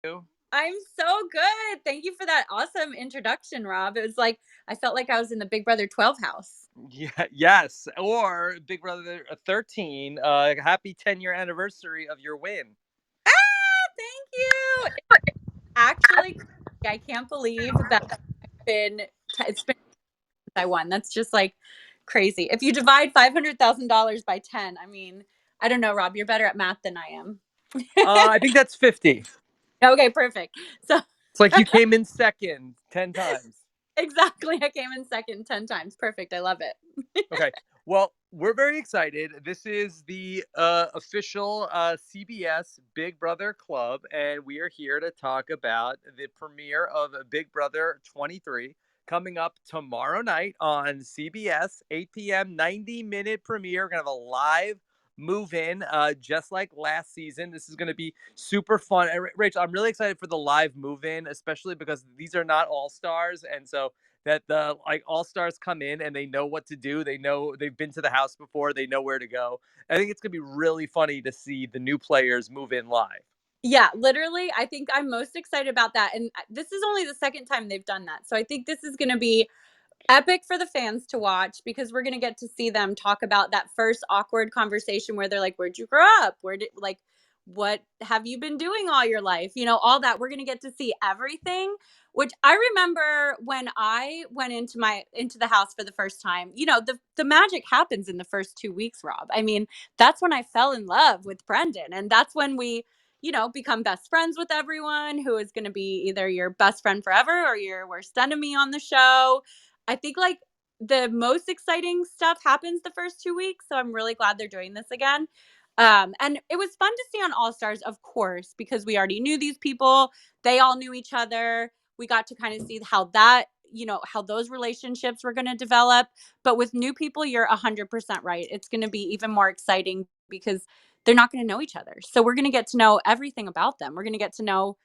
you? I'm so good. Thank you for that awesome introduction, Rob. It was like I felt like I was in the Big Brother 12 house. Yeah, yes, or Big Brother 13. Happy 10-year anniversary of your win. Ah, thank you. Actually, I can't believe that it's been since I won. That's just like crazy. If you divide $500,000 by 10, I mean, I don't know, Rob, you're better at math than I am. I think that's 50. Okay, perfect. So It's like you came in second 10 times. exactly, I came in second 10 times. Perfect. I love it. Okay. Well, we're very excited. This is the official CBS Big Brother Club, and we are here to talk about the premiere of Big Brother 23 coming up tomorrow night on CBS, 8 p.m., 90-minute premiere. We're going to have a live move in, just like last season. This is going to be super fun. And Rachel, I'm really excited for the live move in, especially because these are not all stars. And so that the like all stars come in and they know what to do. They know they've been to the house before. They know where to go. I think it's gonna be really funny to see the new players move in live. Yeah, literally, I think I'm most excited about that, and this is only the second time they've done that, so I think this is gonna be epic for the fans to watch because we're gonna get to see them talk about that first awkward conversation where they're like, "Where'd you grow up? Where did like what have you been doing all your life?" All that. We're gonna get to see everything, which I remember when I went into the house for the first time. The magic happens in the first 2 weeks, Rob. I mean, that's when I fell in love with Brendan, and that's when we become best friends with everyone who is going to be either your best friend forever or your worst enemy on the show. I think like the most exciting stuff happens the first 2 weeks. So I'm really glad they're doing this again. And it was fun to see on All Stars, of course, because we already knew these people. They all knew each other. We got to kind of see how those relationships were going to develop. But with new people, you're 100% right. It's going to be even more exciting because they're not going to know each other. So we're going to get to know everything about them. We're going to get to know,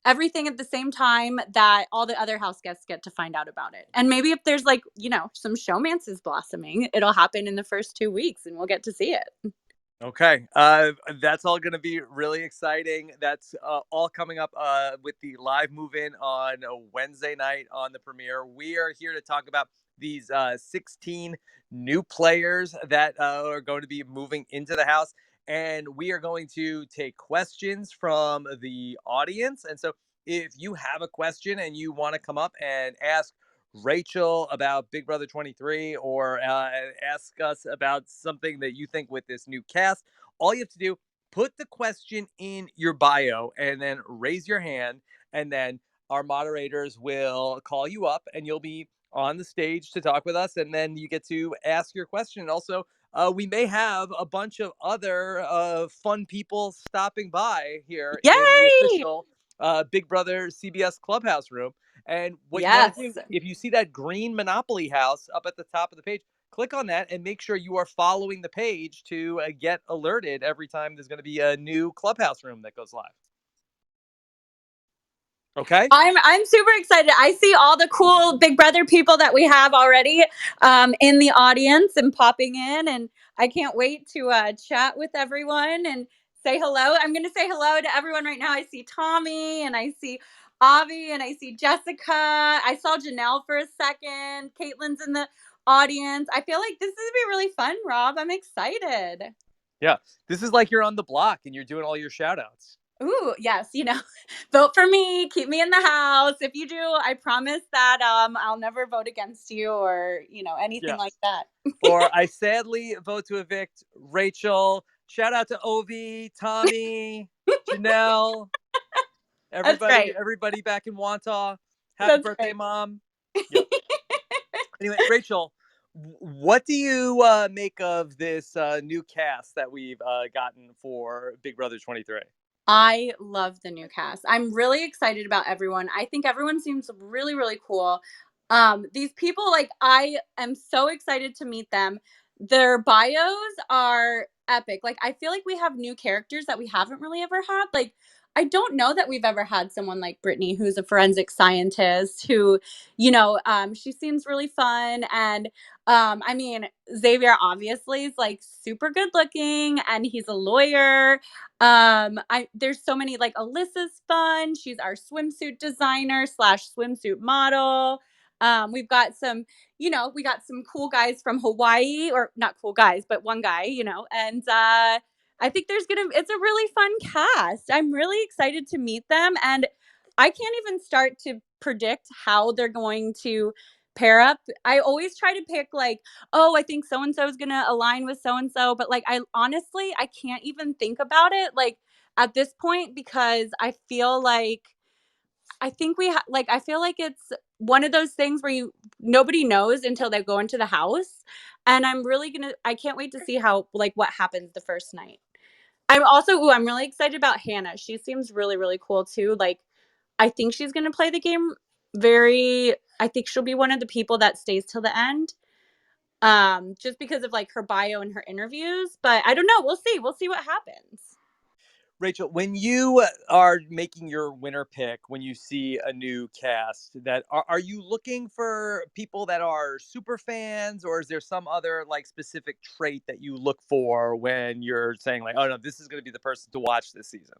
everything at the same time that all the other house guests get to find out about it. And maybe if there's like, some showmances blossoming, it'll happen in the first 2 weeks and we'll get to see it. Okay, that's all going to be really exciting. That's all coming up with the live move-in on a Wednesday night on the premiere. We are here to talk about these 16 new players that are going to be moving into the house, and we are going to take questions from the audience. And so, if you have a question and you want to come up and ask Rachel about Big Brother 23 or ask us about something that you think with this new cast, all you have to do, put the question in your bio and then raise your hand. And then our moderators will call you up and you'll be on the stage to talk with us. And then you get to ask your question. And also, we may have a bunch of other fun people stopping by here in the Yay! official Big Brother CBS Clubhouse room. And what you want to do, Yes. if you see that green Monopoly house up at the top of the page, click on that and make sure you are following the page to get alerted every time there's going to be a new Clubhouse room that goes live. Okay? I'm super excited. I see all the cool Big Brother people that we have already in the audience and popping in, and I can't wait to chat with everyone and say hello. I'm going to say hello to everyone right now. I see Tommy and I see Avi and I see Jessica. I saw Janelle for a second. Kaitlyn's in the audience. I feel like this is going to be really fun, Rob. I'm excited. Yeah. This is like you're on the block and you're doing all your shout outs. Ooh, yes, vote for me, keep me in the house. If you do, I promise that I'll never vote against you or, anything Yeah. like that. Or I sadly vote to evict Rachel. Shout out to Ovi, Tommy, Janelle, That's everybody, right. everybody back in Wantagh. Happy That's birthday, right. mom. Yep. Anyway, Rachel, what do you make of this new cast that we've gotten for Big Brother 23? I love the new cast. I'm really excited about everyone. I think everyone seems really, really cool. These people, like, I am so excited to meet them. Their bios are epic. Like, I feel like we have new characters that we haven't really ever had. Like, I don't know that we've ever had someone like Brittany, who's a forensic scientist, who, she seems really fun. And I mean, Xavier obviously is like super good looking, and he's a lawyer. There's so many, like, Alyssa's fun. She's our swimsuit designer slash swimsuit model. We've got some, we got some cool guys from Hawaii, or not cool guys, but one guy, and I think it's a really fun cast. I'm really excited to meet them. And I can't even start to predict how they're going to pair up. I always try to pick, like, oh, I think so and so is going to align with so and so. But, like, I can't even think about it, like, at this point, because I feel like I feel like it's one of those things where nobody knows until they go into the house. And I can't wait to see how, like, what happens the first night. I'm really excited about Hannah. She seems really, really cool too. Like, I think she's going to play the game I think she'll be one of the people that stays till the end. Just because of, like, her bio and her interviews, but I don't know. We'll see what happens. Rachel, when you are making your winner pick, when you see a new cast, that are you looking for people that are super fans, or is there some other like specific trait that you look for when you're saying like, oh no, this is going to be the person to watch this season?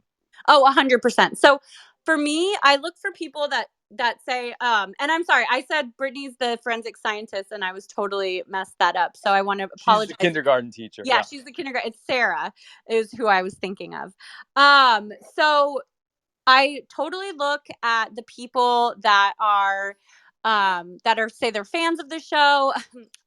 Oh, 100%. So for me, I look for people that say, and I'm sorry, I said Brittany's the forensic scientist, and I was totally messed that up. So I want to She's the apologize. kindergarten teacher. Yeah, Yeah. she's the kindergarten. It's Sarah, is who I was thinking of. So I totally look at the people that are, say, they're fans of the show.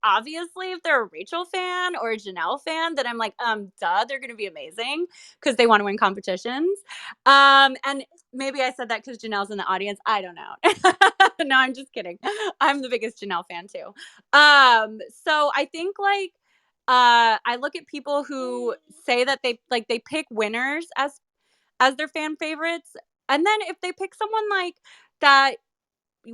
Obviously, if they're a Rachel fan or a Janelle fan, then I'm like, duh, they're gonna be amazing because they want to win competitions. And maybe I said that because Janelle's in the audience. I don't know. No, I'm just kidding. I'm the biggest Janelle fan too. So I think, like, I look at people who say that they pick winners as their fan favorites. And then if they pick someone like that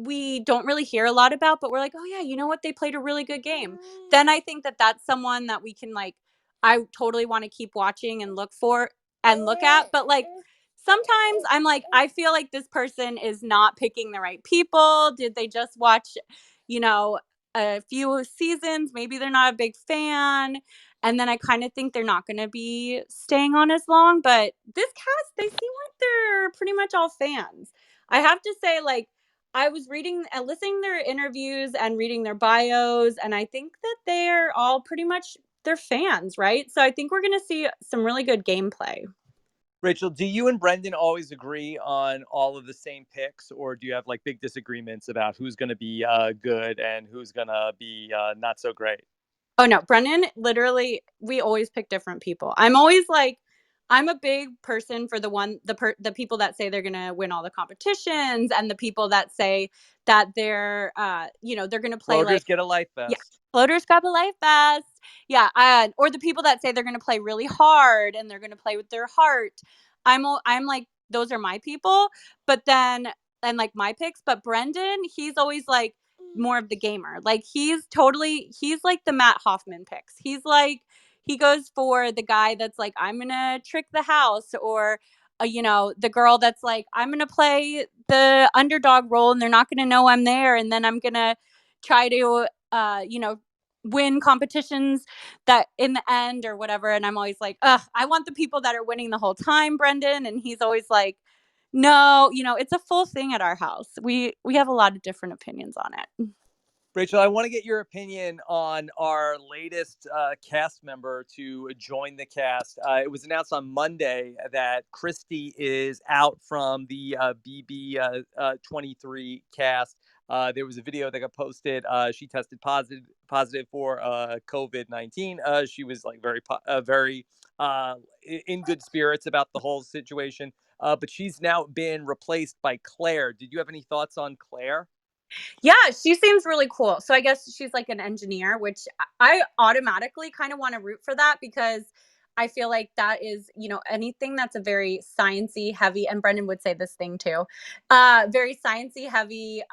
we don't really hear a lot about, but we're like, oh yeah, you know what? They played a really good game. Then I think that that's someone that we can, like, I totally want to keep watching and look at. But, like, sometimes I'm like, I feel like this person is not picking the right people. Did they just watch, you know, a few seasons? Maybe they're not a big fan. And then I kind of think they're not going to be staying on as long. But this cast, they seem like they're pretty much all fans. I have to say, like, I was reading and listening to their interviews and reading their bios, and I think that they're all pretty much they're fans, right? So I think we're going to see some really good gameplay. Rachel, do you and Brendan always agree on all of the same picks, or do you have like big disagreements about who's going to be good and who's going to be not so great? Oh no, Brennan, literally, we always pick different people. I'm always like, I'm a big person for the people that say they're gonna win all the competitions, and the people that say that they're gonna play, like, Floaters get a life yeah, vest. floaters grab a life vest. Yeah, or the people that say they're gonna play really hard and they're gonna play with their heart. I'm like, those are my people. But then, and like my picks, but Brendan, he's always like more of the gamer. Like, he's like the Matt Hoffman picks. He's like, he goes for the guy that's like, I'm gonna trick the house, or the girl that's like, I'm gonna play the underdog role and they're not gonna know I'm there, and then I'm gonna try to win competitions that in the end or whatever. And I'm always like, ugh, I want the people that are winning the whole time, Brendan. And he's always like, no, it's a full thing at our house. We have a lot of different opinions on it. Rachel, I want to get your opinion on our latest cast member to join the cast. It was announced on Monday that Christy is out from the BB 23 cast. There was a video that got posted. She tested positive for COVID-19. She was like very in good spirits about the whole situation. But she's now been replaced by Claire. Did you have any thoughts on Claire? Yeah, she seems really cool. So I guess she's like an engineer, which I automatically kind of want to root for that, because I feel like that is, anything that's a very sciencey heavy, and Brendan would say this thing too, very sciencey heavy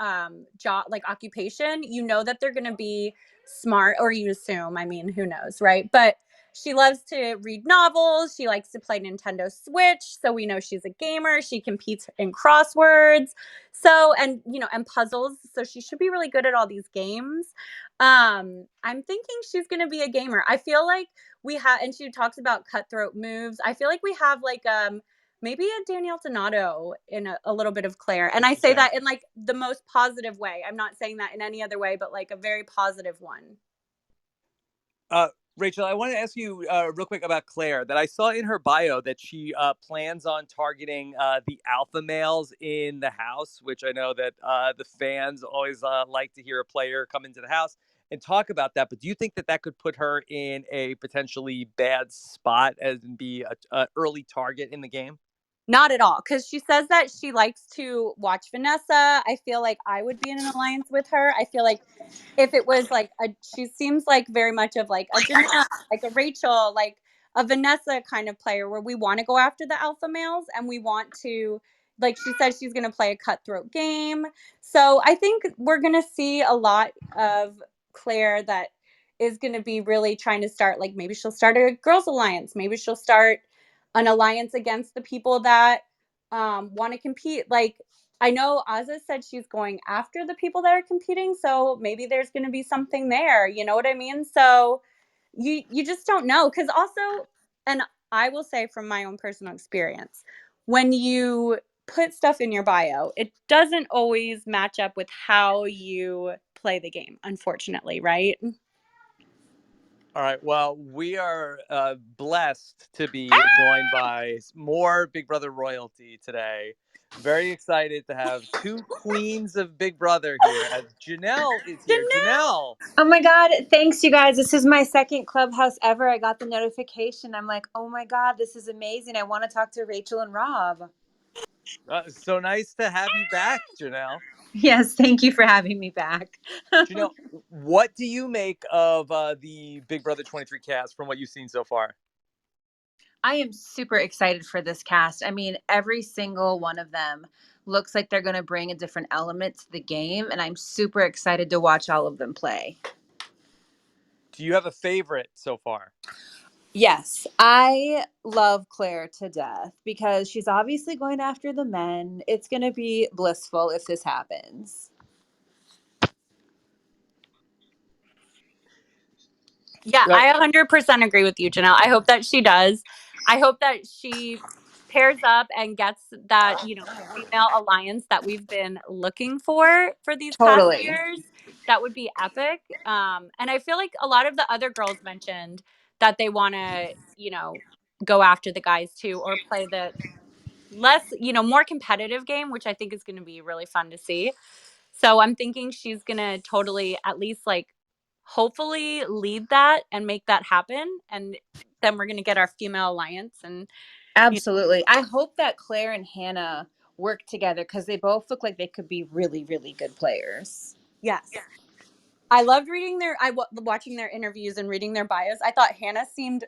job, like occupation. You know that they're going to be smart, or you assume. I mean, who knows, right? But She loves to read novels. She likes to play Nintendo Switch. So we know she's a gamer. She competes in crosswords. So, and, and puzzles. So she should be really good at all these games. I'm thinking she's going to be a gamer. I feel like we have, and she talks about cutthroat moves. I feel like we have like, maybe a Danielle Donato in a little bit of Claire. And I say that in like the most positive way. I'm not saying that in any other way, but like a very positive one. Rachel, I want to ask you real quick about Claire. That I saw in her bio that she plans on targeting the alpha males in the house, which I know that the fans always like to hear a player come into the house and talk about that. But do you think that that could put her in a potentially bad spot and be a early target in the game? Not at all, because she says that she likes to watch Vanessa. I feel like I would be in an alliance with her. I feel like if it was like she seems like very much of like a Janelle, like a Rachel, like a Vanessa kind of player where we want to go after the alpha males and we want to, like she said, she's going to play a cutthroat game. So I think we're going to see a lot of Claire that is going to be really trying to start, like maybe she'll start a girls alliance. Maybe she'll start an alliance against the people that want to compete. Like I know Azza said she's going after the people that are competing, so maybe there's going to be something there. You know what I mean? So you just don't know, because also, and I will say from my own personal experience, when you put stuff in your bio, it doesn't always match up with how you play the game, unfortunately, right? All right. Well, we are blessed to be joined by more Big Brother royalty today. Very excited to have two queens of Big Brother here as Janelle is here. Janelle! Janelle, Oh my God. Thanks, you guys. This is my second Clubhouse ever. I got the notification. I'm like, oh my God, this is amazing. I want to talk to Rachel and Rob. so nice to have you back, Janelle. Yes, thank you for having me back. Janelle, what do you make of the Big Brother 23 cast from what you've seen so far? I am super excited for this cast. I mean, every single one of them looks like they're going to bring a different element to the game, and I'm super excited to watch all of them play. Do you have a favorite so far? Yes, I love Claire to death because she's obviously going after the men. It's going to be blissful if this happens. Yeah, I 100% agree with you, Janelle. I hope that she does. I hope that she pairs up and gets that, female alliance that we've been looking for these past Totally. years. That would be epic. And I feel like a lot of the other girls mentioned that they want to, go after the guys too, or play the less, more competitive game, which I think is going to be really fun to see. So I'm thinking she's going to totally at least like hopefully lead that and make that happen. And then we're going to get our female alliance. And Absolutely. I hope that Claire and Hannah work together because they both look like they could be really, really good players. yes, I loved reading watching their interviews and reading their bios. I thought Hannah seemed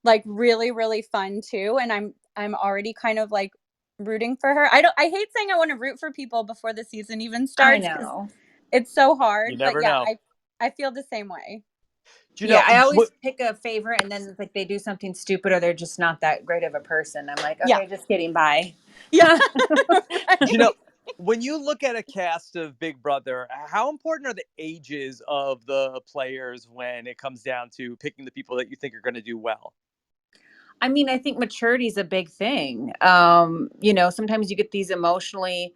like really, really fun too. And I'm already kind of like rooting for her. I hate saying I want to root for people before the season even I starts because know. it's so You hard. But never yeah, know. I feel the same way. Yeah, Janelle, I always pick a favorite and then like they do something stupid or they're just not that great of a person. I'm like, Yeah. okay, just kidding, bye. Yeah. Janelle, when you look at a cast of Big Brother, how important are the ages of the players when it comes down to picking the people that you think are going to do well? I mean, I think maturity is a big thing. Sometimes you get these emotionally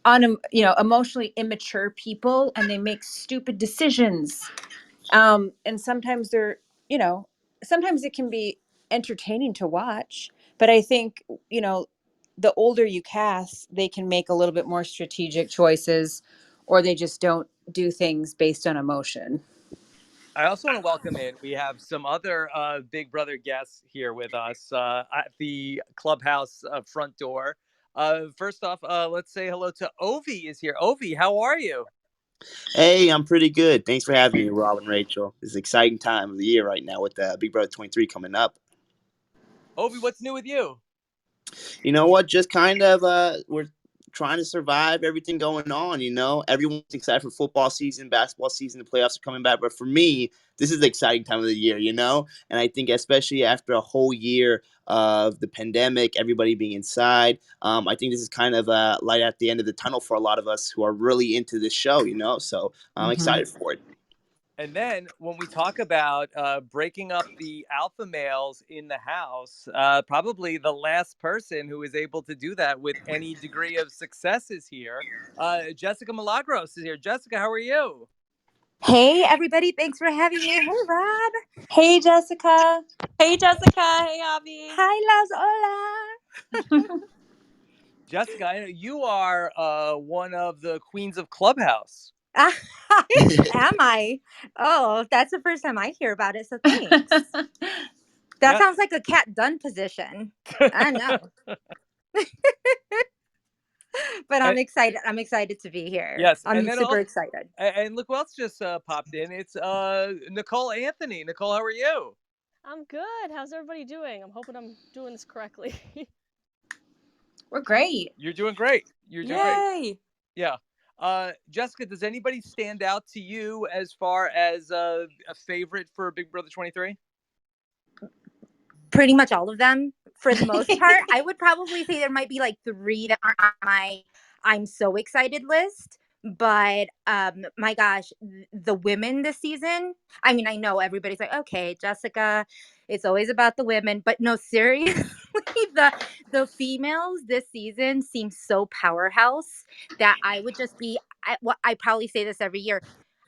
immature people and they make stupid decisions. And sometimes you know, sometimes it can be entertaining to watch, but I think, the older you cast, they can make a little bit more strategic choices or they just don't do things based on emotion. I also want to welcome in. We have some other Big Brother guests here with us at the Clubhouse front door. First off, let's say hello to Ovi is here. Ovi, how are you? Hey, I'm pretty good. Thanks for having me, Rob and Rachel. It's an exciting time of the year right now with Big Brother 23 coming up. Ovi, what's new with you? You know what? Just kind of, we're trying to survive everything going on. Everyone's excited for football season, basketball season, the playoffs are coming back. But for me, this is the exciting time of the year, you know? And I think especially after a whole year of the pandemic, everybody being inside, I think this is kind of a light at the end of the tunnel for a lot of us who are really into this show, you know? So I'm excited for it. And then when we talk about breaking up the alpha males in the house, probably the last person who is able to do that with any degree of success is here. Jessica Milagros is here. Jessica, how are you? Hey, everybody. Thanks for having me. Hey, Rob. Hey, Jessica. Hey, Jessica. Hey, Abby. Hi, Las. Hola. Jessica, I know you are one of the queens of Clubhouse. Am I? Oh, that's the first time I hear about it. So thanks. That sounds like a Cat Dunn position. I know. But I'm excited. I'm excited to be here. Yes, I'm and then super also, excited. and look who else just popped in. It's Nicole Anthony. Nicole, how are you? I'm good. How's everybody doing? I'm hoping I'm doing this correctly. We're great. You're doing great. You're doing Yay. great. Yeah. Jessica, does anybody stand out to you as far as a favorite for Big Brother 23? Pretty much all of them, for the most part. I would probably say there might be like 3 that are on my I'm so excited list. But my gosh, the women this season. I mean, I know everybody's like, okay, Jessica, it's always about the women, but no, seriously, the females this season seem so powerhouse that I would just be. I probably say this every year.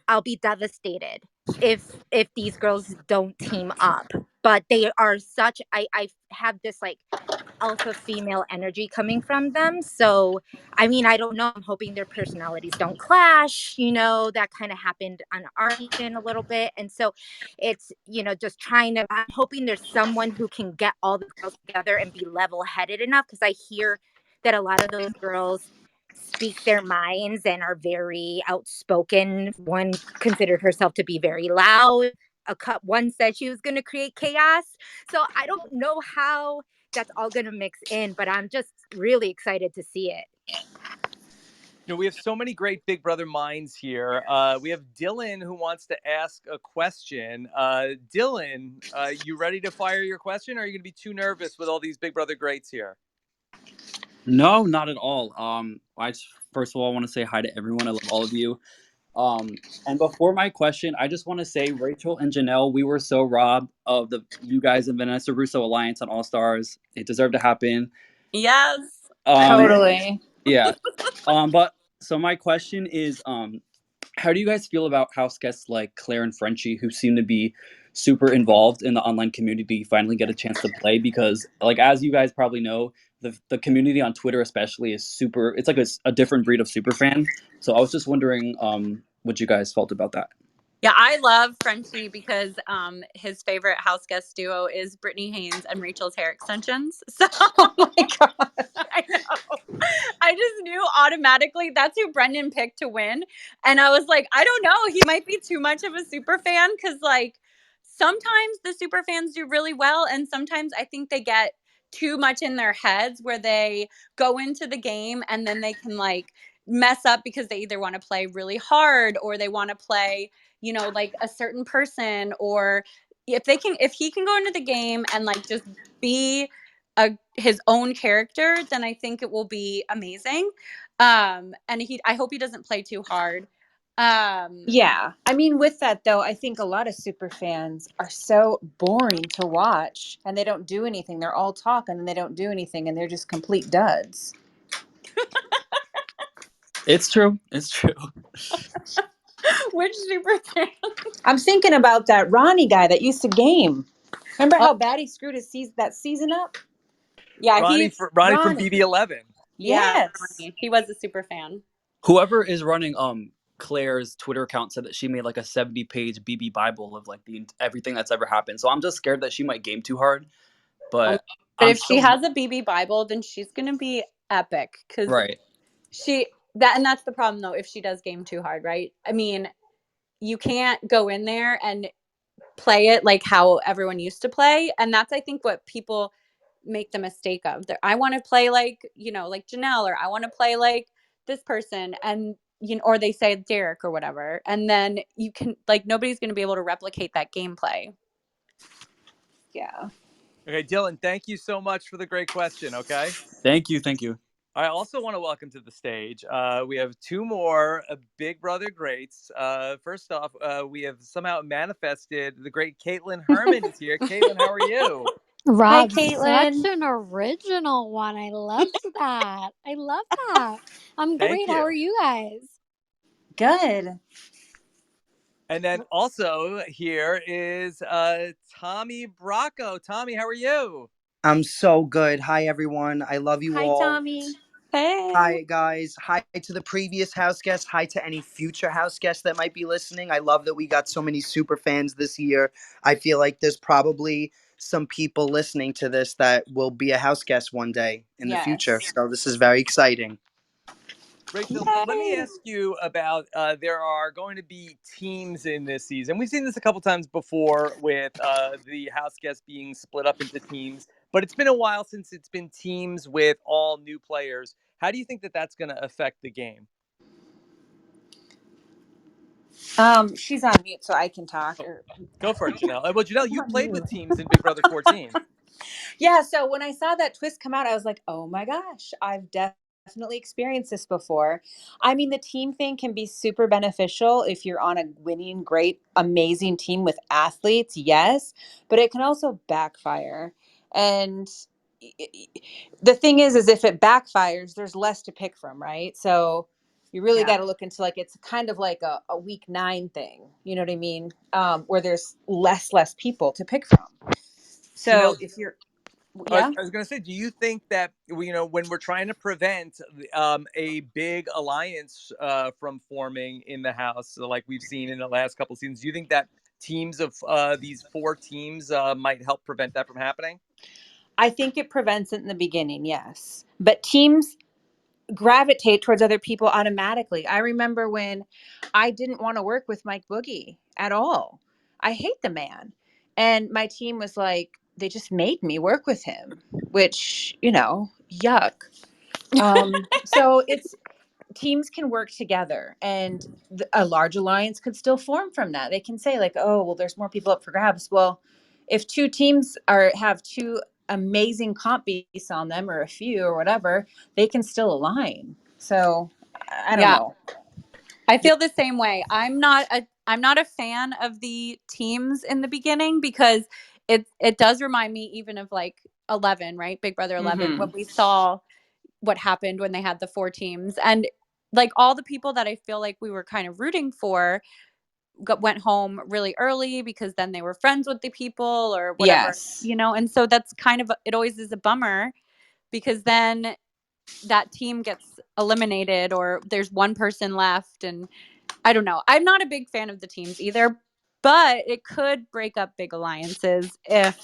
I'll be devastated if these girls don't team up. But they are such. I have this like alpha female energy coming from them. So, I mean, I don't know. I'm hoping their personalities don't clash. You know, that kind of happened on our season a little bit. And so it's, just trying to, I'm hoping there's someone who can get all the girls together and be level headed enough. Because I hear that a lot of those girls speak their minds and are very outspoken. One considered herself to be very loud. One said she was going to create chaos. So I don't know how that's all going to mix in, but I'm just really excited to see it. We have so many great Big Brother minds here. We have Dylan who wants to ask a question. Dylan, you ready to fire your question, or are you going to be too nervous with all these Big Brother greats here? No, not at all. First of all, I want to say hi to everyone. I love all of you. And before my question, I just want to say, Rachel and Janelle, we were so robbed of you guys and Vanessa Russo alliance on All Stars. It deserved to happen. Yes. Totally. Yeah. But so my question is, how do you guys feel about house guests like Claire and Frenchie, who seem to be super involved in the online community, finally get a chance to play? Because, like, as you guys probably know, the community on Twitter especially is super. It's like a different breed of super fan. So I was just wondering, what you guys felt about that. Yeah, I love Frenchie because his favorite house guest duo is Brittany Haynes and Rachel's hair extensions. So, oh my god, I know. I just knew automatically that's who Brendan picked to win, and I was like, I don't know, he might be too much of a super fan because like sometimes the super fans do really well, and sometimes I think they get too much in their heads where they go into the game and then they can like mess up because they either want to play really hard or they want to play like a certain person, or if he can go into the game and like just be his own character, then I think it will be amazing. And I hope he doesn't play too hard. Yeah, I mean, with that though, I think a lot of super fans are so boring to watch, and they don't do anything. They're all talking and they don't do anything, and they're just complete duds. It's true. It's true. Which super fan? I'm thinking about that Ronnie guy that used to game. Remember how bad he screwed that season up? Yeah, Ronnie from BB11. Yeah, Yes. he was a super fan. Whoever is running Claire's Twitter account said that she made like a 70-page BB Bible of like everything that's ever happened. So I'm just scared that she might game too hard. But if she has a BB Bible, then she's gonna be epic because right. And that's the problem though. If she does game too hard, right? I mean, you can't go in there and play it like how everyone used to play, and that's I think what people make the mistake of. I want to play like like Janelle, or I want to play like this person, and or they say Derek or whatever, and then you can like nobody's going to be able to replicate that gameplay. Yeah. Okay, Dylan, thank you so much for the great question. Okay. Thank you. Thank you. I also want to welcome to the stage. We have two more Big Brother greats. First off, we have somehow manifested the great Kaitlyn Herman is here. Kaitlyn, how are you? Hi, Rob, such Caitlin. an original one. I loved that. I love that. I'm Thank great. How are you. you guys? Good. And then also here is Tommy Bracco. Tommy, how are you? I'm so good. Hi, everyone. I love you Hi, all. Tommy. Hey. Hi, guys. Hi to the previous house guests. Hi to any future house guests that might be listening. I love that we got so many super fans this year. I feel like there's probably some people listening to this that will be a house guest one day in the future. Yes. So this is very exciting. Rachel, let me Yay. ask you about there are going to be teams in this season. We've seen this a couple times before with the house guests being split up into teams, but it's been a while since it's been teams with all new players. How do you think that that's going to affect the game? She's on mute, so I can talk. Oh, Or go for it, Janelle. Well, Janelle, I'm you on played with mute. teams in Big Brother 14. Yeah, so when I saw that twist come out, I was like, oh my gosh, I've definitely experienced this before. I mean, the team thing can be super beneficial if you're on a winning, great, amazing team with athletes, yes, but it can also backfire. And the thing is if it backfires, there's less to pick from, right? So you really Yeah. got to look into like it's kind of like a week 9 thing, you know what I mean? Where there's less people to pick from. So Janelle, if you're I yeah. was going to say, do you think that when we're trying to prevent a big alliance from forming in the house, so like we've seen in the last couple of seasons, do you think that teams of these four teams might help prevent that from happening? I think it prevents it in the beginning, yes. But teams gravitate towards other people automatically. I remember when I didn't want to work with Mike Boogie at all. I hate the man. And my team was like, they just made me work with him, which, yuck. So it's teams can work together and a large alliance could still form from that. They can say like, oh, well, there's more people up for grabs. Well, if two teams have two amazing comp beasts on them or a few or whatever, they can still align. So I don't Yeah. know. I feel the same way. I'm not a fan of the teams in the beginning because it does remind me even of like 11, right? Big Brother 11 Mm-hmm. when we saw what happened when they had the four teams, and like all the people that I feel like we were kind of rooting for went home really early because then they were friends with the people or whatever, Yes. and so that's kind of it always is a bummer because then that team gets eliminated or there's one person left, and I don't know. I'm not a big fan of the teams either, but it could break up big alliances if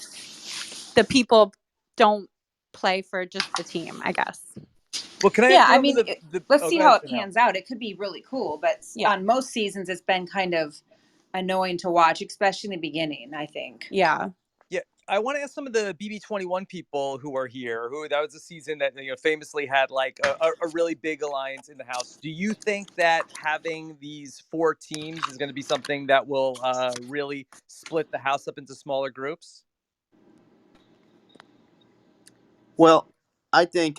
the people don't play for just the team, I guess. Well, can I Yeah, ask you I some of mean, the let's oh, see go how ahead, it Janelle. pans out. It could be really cool, but Yeah. on most seasons, it's been kind of annoying to watch, especially in the beginning, I think. Yeah. Yeah, I want to ask some of the BB21 people who are here. Who that was a season that famously had like a really big alliance in the house. Do you think that having these four teams is going to be something that will really split the house up into smaller groups? Well, I think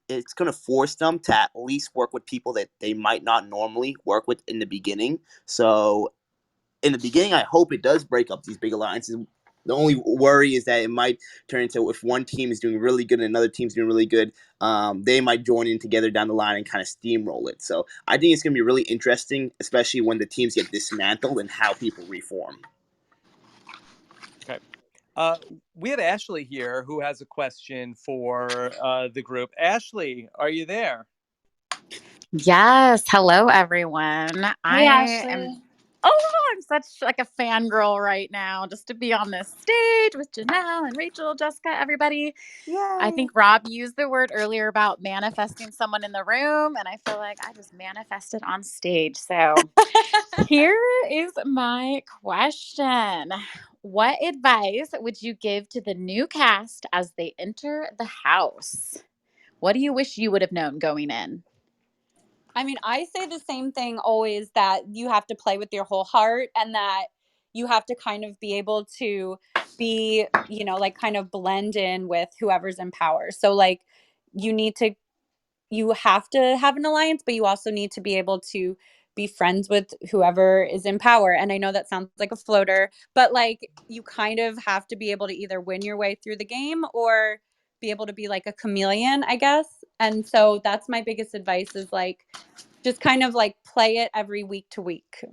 it's going to force them to at least work with people that they might not normally work with in the beginning. So in the beginning, I hope it does break up these big alliances. The only worry is that it might turn into if one team is doing really good and another team's doing really good, they might join in together down the line and kind of steamroll it. So I think it's going to be really interesting, especially when the teams get dismantled and how people reform. Okay. Uh, we have Ashley here who has a question for the group. Ashley, are you there? Yes. Hello, everyone. Hey, I am. Ashley. Oh, I'm such like a fangirl right now just to be on this stage with Janelle and Rachel, Jessica, everybody. I Yay. think Rob used the word earlier about manifesting someone in the room, and I feel like I just manifested on stage. So here is my question. What advice would you give to the new cast as they enter the house? What do you wish you would have known going in? I mean, I say the same thing always, that you have to play with your whole heart, and that you have to kind of be able to be, like kind of blend in with whoever's in power. So like you need to you have to have an alliance, but you also need to be able to be friends with whoever is in power. And I know that sounds like a floater, but like you kind of have to be able to either win your way through the game or be able to be like a chameleon, I guess. And so that's my biggest advice, is like just kind of like play it every week to week.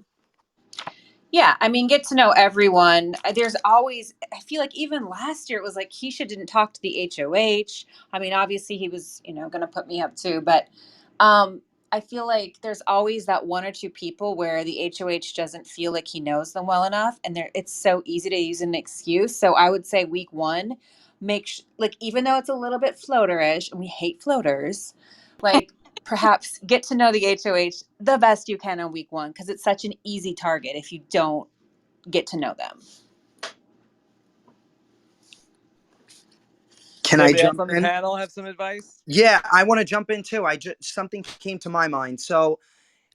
Yeah, I mean, get to know everyone. There's always, I feel like even last year it was like Keisha didn't talk to the HOH. I mean, obviously he was, going to put me up too, but I feel like there's always that one or two people where the HOH doesn't feel like he knows them well enough, and it's so easy to use an excuse. So I would say week one, like even though it's a little bit floaterish, and we hate floaters, like perhaps get to know the HOH the best you can on week one, because it's such an easy target if you don't get to know them. Can Does I anybody else jump on the in? panel have some advice? Yeah, I want to jump in too. I just something came to my mind. So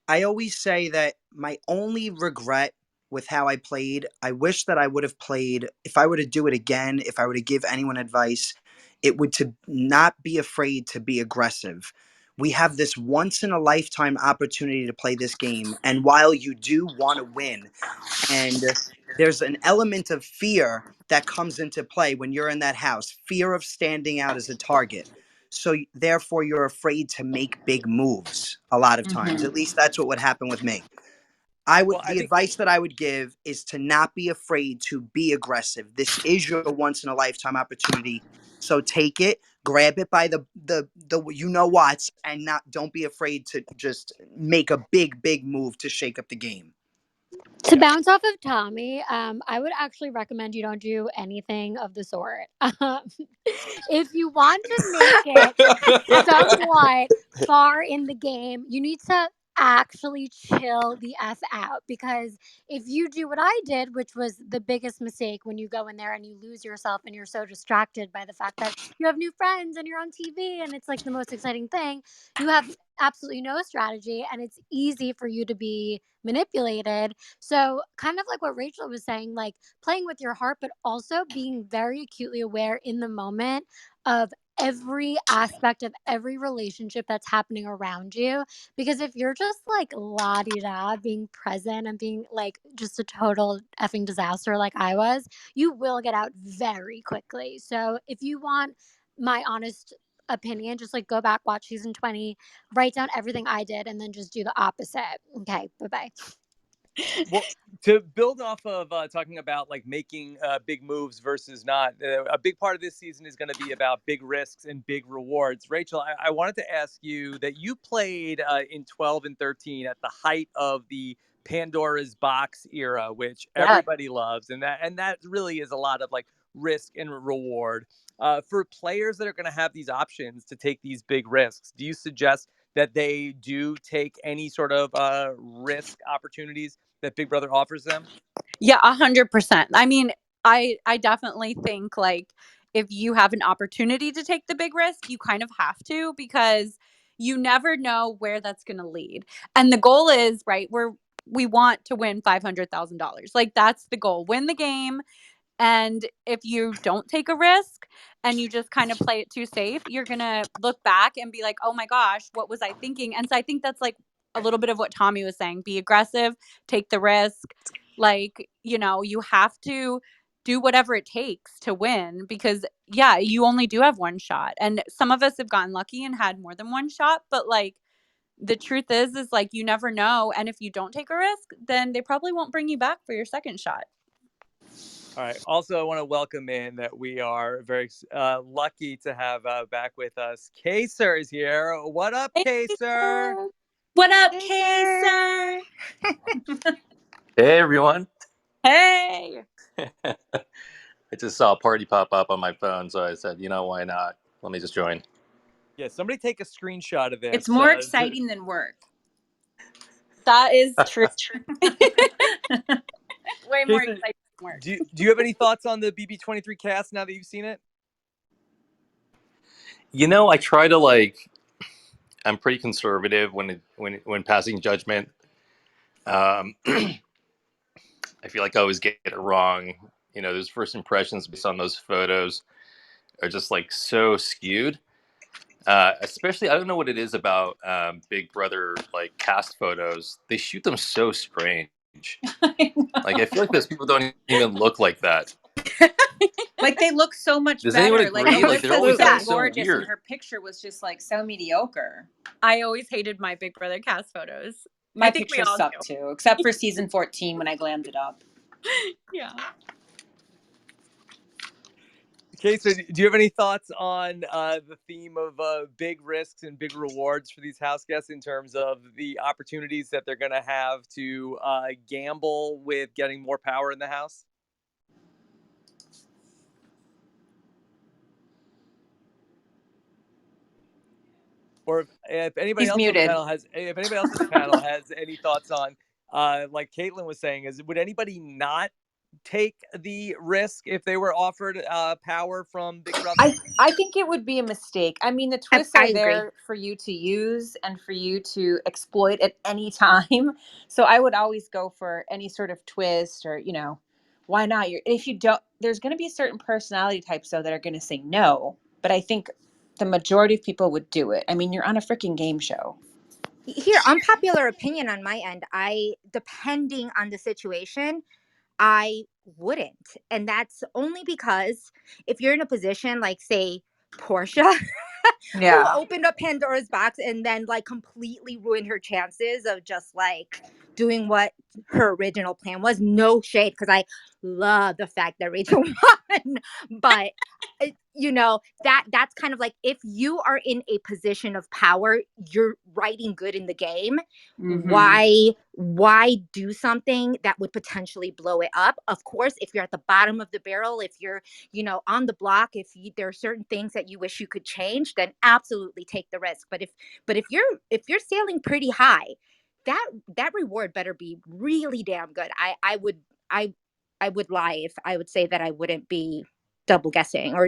I always say that my only regret with how I played, I wish that I would have played, if I were to do it again, if I were to give anyone advice, it would to not be afraid to be aggressive. We have this once in a lifetime opportunity to play this game. And while you do want to win, and there's an element of fear that comes into play when you're in that house, fear of standing out as a target. So therefore you're afraid to make big moves a lot of times. Mm-hmm. At least that's what would happen with me. Well, I The think advice that I would give is to not be afraid to be aggressive. This is your once in a lifetime opportunity. So take it, grab it by the whats, and not don't be afraid to just make a big move to shake up the game. To yeah. bounce off of Tommy, I would actually recommend you don't do anything of the sort. If you want to make it somewhat far in the game, you need to actually chill the F out, because if you do what I did, which was the biggest mistake, when you go in there and you lose yourself and you're so distracted by the fact that you have new friends and you're on TV and it's like the most exciting thing, you have absolutely no strategy and it's easy for you to be manipulated. So, kind of like what Rachel was saying, like playing with your heart, but also being very acutely aware in the moment of every aspect of every relationship that's happening around you. Because if you're just like la di da, being present and being like just a total effing disaster like I was, you will get out very quickly. So, if you want my honest opinion, just like go back, watch season 20, write down everything I did, and then just do the opposite. Okay, bye bye. Well, to build off of talking about like making big moves versus not, a big part of this season is going to be about big risks and big rewards. Rachel, I wanted to ask you that you played in 12 and 13 at the height of the Pandora's box era, which Yeah. everybody loves, and that really is a lot of like risk and reward. For players that are going to have these options to take these big risks, do you suggest that they do take any sort of risk opportunities that Big Brother offers them? Yeah, 100%. I mean, I definitely think like if you have an opportunity to take the big risk, you kind of have to, because you never know where that's going to lead. And the goal is, right, we want to win $500,000. Like that's the goal. Win the game. And if you don't take a risk and you just kind of play it too safe, you're going to look back and be like, oh my gosh, what was I thinking? And so I think that's like a little bit of what Tommy was saying: be aggressive, take the risk. Like, you have to do whatever it takes to win, because, yeah, you only do have one shot. And some of us have gotten lucky and had more than one shot. But like, the truth is like, you never know. And if you don't take a risk, then they probably won't bring you back for your second shot. All right. Also, I want to welcome in that we are very lucky to have back with us. Kaysar is here. What up, Hey, Kaysar? Kaysar. What up, Hey, Kaysar? Hey everyone. Hey. I just saw a party pop up on my phone, so I said, why not? Let me just join. Yeah, somebody take a screenshot of it's this. more exciting than work. That is true. Way more Kaysar, exciting than work. do you have any thoughts on the BB23 cast now that you've seen it? I try to I'm pretty conservative when passing judgment. Um, I feel like I always get it wrong. You know, those first impressions based on those photos are just like so skewed. Especially, I don't know what it is about Big Brother like cast photos. They shoot them so strange. Like I feel like those people don't even look like that. Like they look so much Does anyone better. Like agree? Like they're always Alyossa's like so so Exactly. gorgeous and weird. her picture was just like so mediocre. I always hated my Big Brother cast photos. My I think we pictures all suck too, except for season 14 when I glammed it up. do. Yeah. Okay, so do you have any thoughts on the theme of big risks and big rewards for these house guests in terms of the opportunities that they're going to have to gamble with getting more power in the house? Or if anybody He's else on the muted. panel has, if anybody else on the panel has any thoughts on, like Kaitlyn was saying, is would anybody not take the risk if they were offered power from Big Brother? I think it would be a mistake. I mean, the twists I are agree. there for you to use and for you to exploit at any time. So I would always go for any sort of twist or, why not? If you don't, there's going to be certain personality types though that are going to say no. But I think the majority of people would do it. I mean, you're on a freaking game show. Here, unpopular opinion on my end. Depending on the situation, I wouldn't. And that's only because if you're in a position like, say, Portia, who Yeah. opened up Pandora's box and then like completely ruined her chances of just like doing what her original plan was. No shade, because I love the fact that Rachel won, but that's kind of like, if you are in a position of power, you're writing good in the game. Mm-hmm. Why do something that would potentially blow it up? Of course, if you're at the bottom of the barrel, if you're on the block, there are certain things that you wish you could change, then absolutely take the risk. But if you're sailing pretty high, that reward better be really damn good. I would lie if I would say that I wouldn't be double guessing or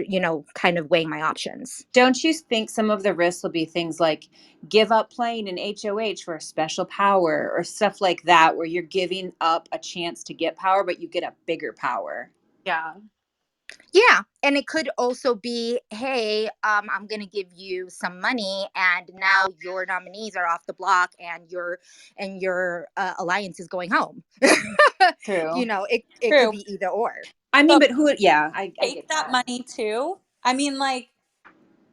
kind of weighing my options. Don't you think some of the risks will be things like give up playing in HOH for a special power or stuff like that, where you're giving up a chance to get power, but you get a bigger power? Yeah. Yeah, and it could also be, hey, I'm gonna give you some money, and now your nominees are off the block, and your alliance is going home. True. It could True. be either or. I mean, But but who? Yeah, I take get that that. money too. I mean, like,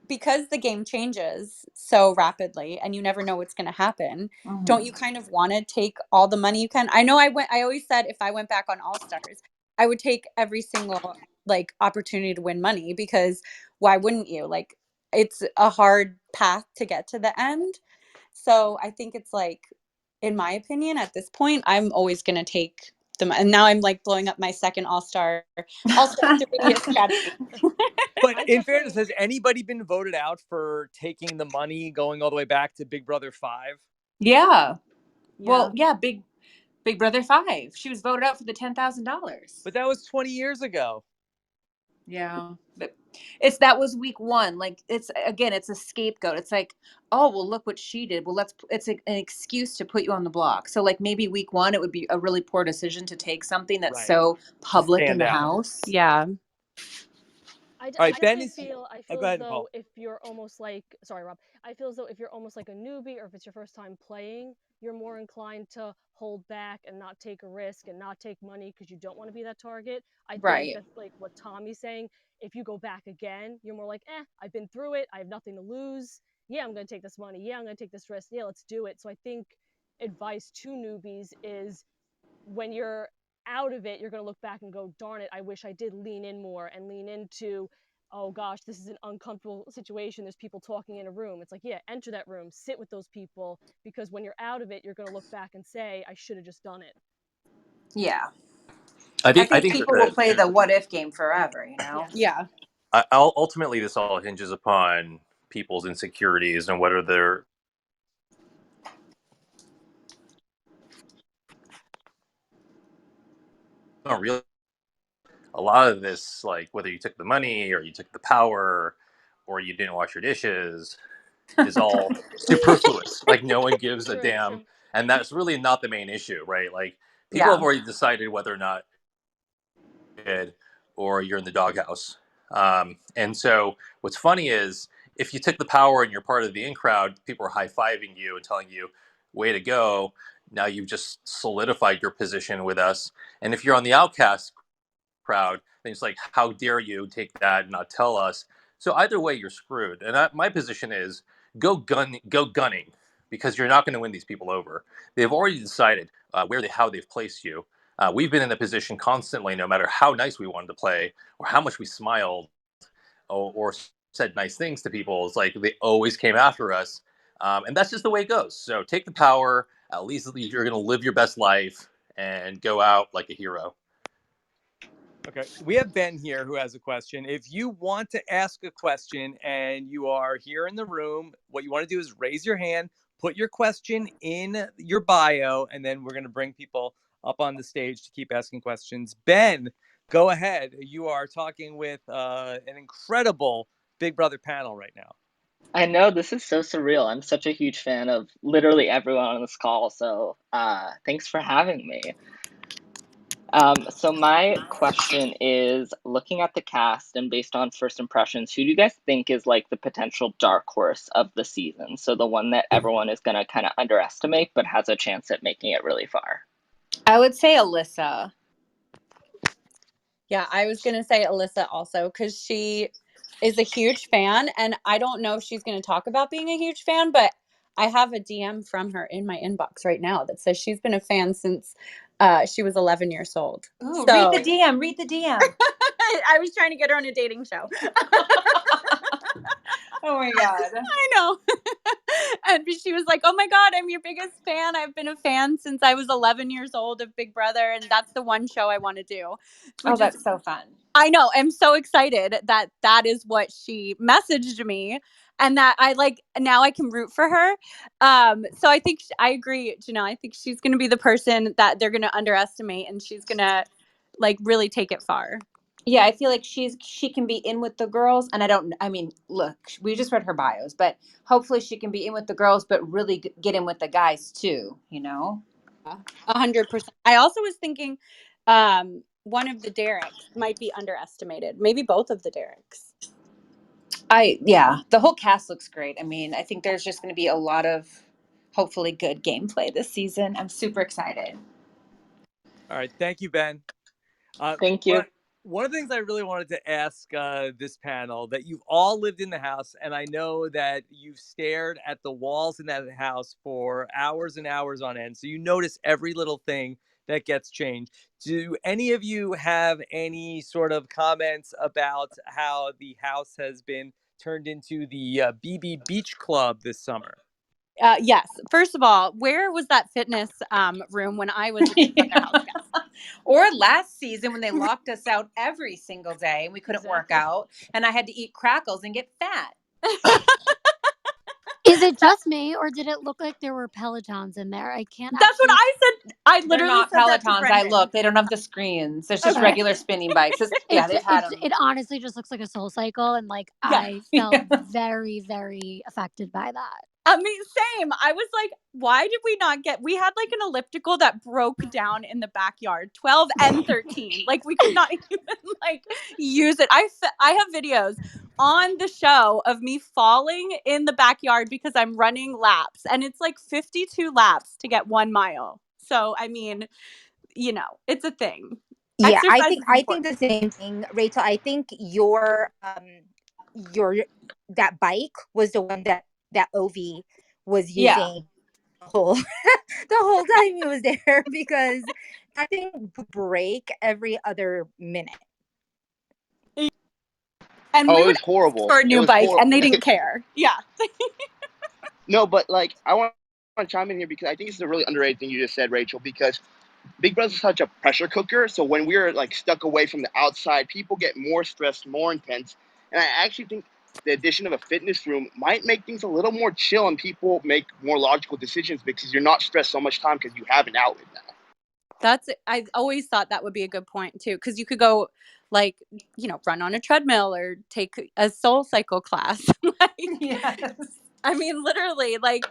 because the game changes so rapidly and you never know what's going to happen, don't you kind of want to take all the money you can? I know I always said if I went back on All Stars, I would take every single like opportunity to win money, because why wouldn't you? Like, it's a hard path to get to the end. So I think it's like, in my opinion, at this point, I'm always going to take them. And now I'm like blowing up my second All Star 3 strategy. But I in fairness, definitely has anybody been voted out for taking the money going all the way back to Big Brother 5? Yeah. Yeah. Well, yeah, Big Brother 5. She was voted out for the $10,000. But that was 20 years ago. Yeah. But that was week 1. Like it's a scapegoat. It's like, oh, well, look what she did. Well, an excuse to put you on the block. So like maybe week 1 it would be a really poor decision to take something that's Right. so To public in stand the out. house. Yeah. All I right, Ben definitely is. feel I Oh, feel go as ahead, though Nicole. if you're almost like, sorry Rob, I feel as though if you're almost like a newbie, or if it's your first time playing, you're more inclined to hold back and not take a risk and not take money because you don't want to be that target. I think Right. that's like what Tommy's saying. If you go back again, you're more like, I've been through it, I have nothing to lose. Yeah, I'm gonna take this money. Yeah, I'm gonna take this risk. Yeah, let's do it. So I think advice to newbies is, when you're out of it, you're going to look back and go, darn it, I wish I did lean in more and lean into, oh gosh, this is an uncomfortable situation. There's people talking in a room. It's like, yeah, enter that room, sit with those people, because when you're out of it, you're going to look back and say, I should have just done it. Yeah. I I think think that people will play the what if game forever, Yes. Yeah. ultimately this all hinges upon people's insecurities and whether they're not real. A lot of this, like whether you took the money or you took the power or you didn't wash your dishes, is all superfluous. Like no one gives a True, damn, true. and that's really not the main issue, right? Like people Yeah. have already decided whether or not kid or you're in the doghouse. And so what's funny is if you took the power and you're part of the in crowd, people are high fiving you and telling you, way to go. Now you've just solidified your position with us. And if you're on the outcast crowd, then it's like, how dare you take that and not tell us? So either way, you're screwed. And my position is go gunning, because you're not going to win these people over. They've already decided how they've placed you. We've been in a position constantly, no matter how nice we wanted to play or how much we smiled or said nice things to people. It's like they always came after us, and that's just the way it goes. So take the power. At least you're going to live your best life and go out like a hero. Okay, we have Ben here who has a question. If you want to ask a question and you are here in the room, what you want to do is raise your hand, put your question in your bio, and then we're going to bring people up on the stage to keep asking questions. Ben, go ahead. You are talking with an incredible Big Brother panel right now. I know, this is so surreal. I'm such a huge fan of literally everyone on this call, so thanks for having me. So my question is, looking at the cast and based on first impressions, who do you guys think is like the potential dark horse of the season? So the one that everyone is going to kind of underestimate, but has a chance at making it really far. I would say Alyssa. Yeah, I was going to say Alyssa also, because she is a huge fan. And I don't know if she's going to talk about being a huge fan, but I have a DM from her in my inbox right now that says she's been a fan since she was 11 years old. Ooh, So read the DM. Read the DM. I was trying to get her on a dating show. Oh my God. I know. And she was like, oh my God, I'm your biggest fan. I've been a fan since I was 11 years old of Big Brother. And that's the one show I want to do. Oh, that's so fun. I know. I'm so excited that that is what she messaged me, and that I like now I can root for her. So I think I agree, Janelle. I think she's going to be the person that they're going to underestimate, and she's going to like really take it far. Yeah, I feel like she can be in with the girls, and I mean, look, we just read her bios, but hopefully she can be in with the girls, but really get in with the guys too, you know? 100%. I also was thinking one of the Derricks might be underestimated. Maybe both of the Derricks. Yeah, the whole cast looks great. I mean, I think there's just going to be a lot of hopefully good gameplay this season. I'm super excited. All right, thank you, Ben. Thank you. One of the things I really wanted to ask this panel, that you've all lived in the house, and I know that you've stared at the walls in that house for hours and hours on end, so you notice every little thing that gets changed. Do any of you have any sort of comments about how the house has been turned into the BB Beach Club this summer? Yes. First of all, where was that fitness room when I was a Big Brother house guest? Or last season when they locked us out every single day and we couldn't work Exactly. out, and I had to eat crackles and get fat. Is it just me, or did it look like there were Pelotons in there? I can't That's what I said. I They're literally not said that to Pelotons. I Brendan. look. They don't have the screens. There's just Okay. regular spinning bikes. Yeah, they've had them. It honestly just looks like a Soul Cycle, and like Yeah. I felt very, very affected by that. I mean, same. I was like, why did we not we had like an elliptical that broke down in the backyard, 12 and 13. Like we could not even like use it. I have videos on the show of me falling in the backyard because I'm running laps, and it's like 52 laps to get 1 mile. So, I mean, you know, it's a thing. Yeah, Exercise I is think important. the same thing, Rachel. I think your that bike was the one that Ovi was Yeah. using the whole the whole time he was there, because that thing would break every other minute. And Oh, we it would was horrible. ask for a It new was bike, and horrible. they didn't care. Yeah. No, but like I want to chime in here because I think this is a really underrated thing you just said, Rachel. Because Big Brother's such a pressure cooker. So when we're like stuck away from the outside, people get more stressed, more intense. And I actually think the addition of a fitness room might make things a little more chill and people make more logical decisions because you're not stressed so much time because you have an outlet now. I always thought that would be a good point too, because you could go like, you know, run on a treadmill or take a Soul Cycle class. Yes. I mean, literally, like,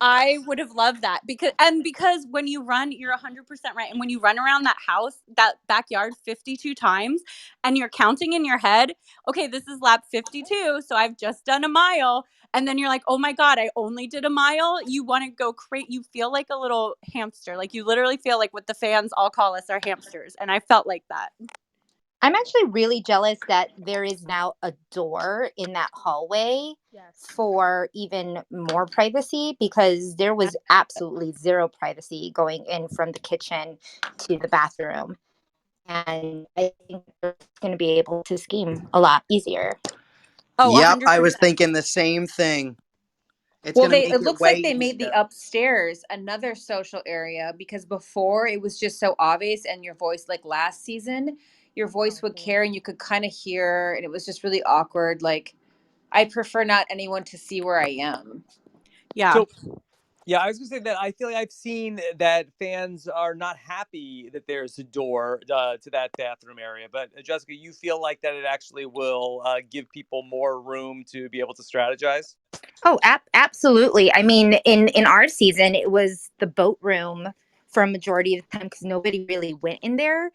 I would have loved that because when you run, you're 100% right. And when you run around that house, that backyard 52 times, and you're counting in your head, okay, this is lap 52, so I've just done a mile. And then you're like, oh my God, I only did a mile. You want to go crazy. You feel like a little hamster. Like, you literally feel like what the fans all call us are hamsters. And I felt like that. I'm actually really jealous that there is now a door in that hallway Yes. for even more privacy, because there was absolutely zero privacy going in from the kitchen to the bathroom. And I think they're going to be able to scheme a lot easier. Oh, Yep, I was 100%. thinking the same thing. It's Well, gonna they make it it looks way like they made the easier. upstairs another social area, because before it was just so obvious, and your voice, like last season, your voice Oh, would cool. carry and you could kind of hear, and it was just really awkward. Like, I prefer not anyone to see where I am. Yeah. So yeah, I was gonna say that I feel like I've seen that fans are not happy that there's a door to that bathroom area. But Jessica, you feel like that it actually will give people more room to be able to strategize? Oh, absolutely. I mean, in our season, it was the boat room for a majority of the time because nobody really went in there,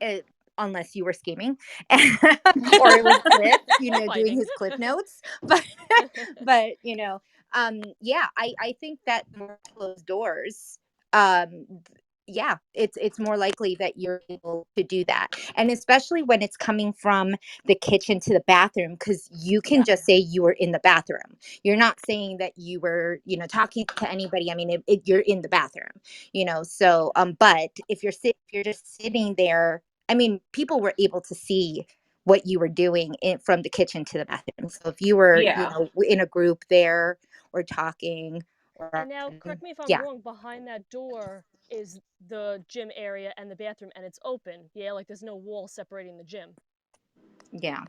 it, unless you were scheming, or it was Cliff, doing Fighting. his Cliff notes. But yeah, I think that more closed doors. Um, yeah, it's more likely that you're able to do that, and especially when it's coming from the kitchen to the bathroom, because you can just say you were in the bathroom. You're not saying that you were, talking to anybody. I mean, you're in the bathroom, So, but if you're just sitting there, I mean, people were able to see what you were doing from the kitchen to the bathroom. So if you were, Yeah. in a group there or talking, or And now, correct me if I'm yeah, wrong, behind that door is the gym area and the bathroom, and it's open. Yeah, like there's no wall separating the gym. yeah,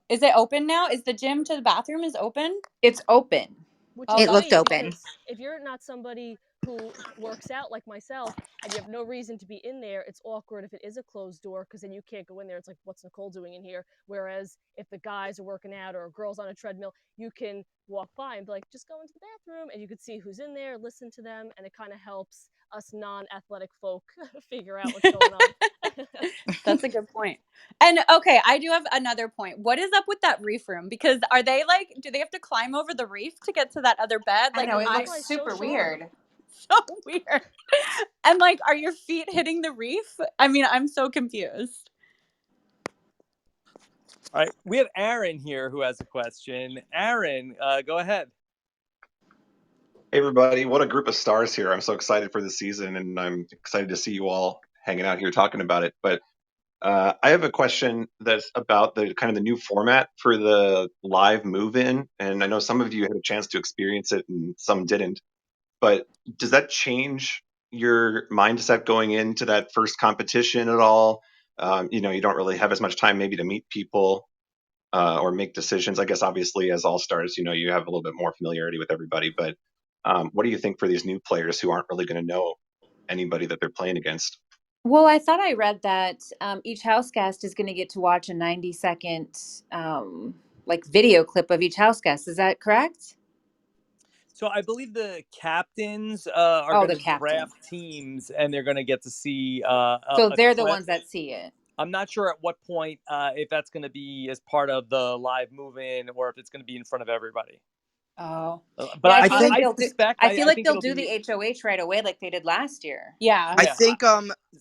Is it open now? Is the gym to the bathroom is open? It's open. Which Oh, is it that's looked sweet open. because if you're not somebody who works out like myself and you have no reason to be in there, it's awkward if it is a closed door because then you can't go in there. It's like, what's Nicole doing in here? Whereas if the guys are working out or a girl's on a treadmill, you can walk by and be like, just go into the bathroom, and you can see who's in there, listen to them, and it kind of helps us non-athletic folk figure out what's going on. That's a good point. And okay, I do have another point. What is up with that reef room? Because are they like, do they have to climb over the reef to get to that other bed? I Like, know, it That's looks my super social one. weird. so weird. And like, are your feet hitting the reef? I mean, I'm so confused. All right, we have Aaron here who has a question. Aaron, go ahead. Hey everybody, what a group of stars here. I'm so excited for this season and I'm excited to see you all hanging out here talking about it. But I have a question that's about the kind of the new format for the live move-in. And I know some of you had a chance to experience it and some didn't. But does that change your mindset going into that first competition at all? You don't really have as much time maybe to meet people or make decisions. I guess obviously as all stars, you have a little bit more familiarity with everybody. But what do you think for these new players who aren't really going to know anybody that they're playing against? Well, I thought I read that each house guest is going to get to watch a 90-second like video clip of each house guest. Is that correct? So I believe the captains are Oh, going the to captain. draft teams, and they're going to get to see So a they're the clip. ones that see it. I'm not sure at what point if that's going to be as part of the live move-in or if it's going to be in front of everybody. Oh, But yeah. I I feel like think I they'll do. suspect I feel I like think they'll it'll do be the HOH right away, like they did last year. Yeah. I yeah. think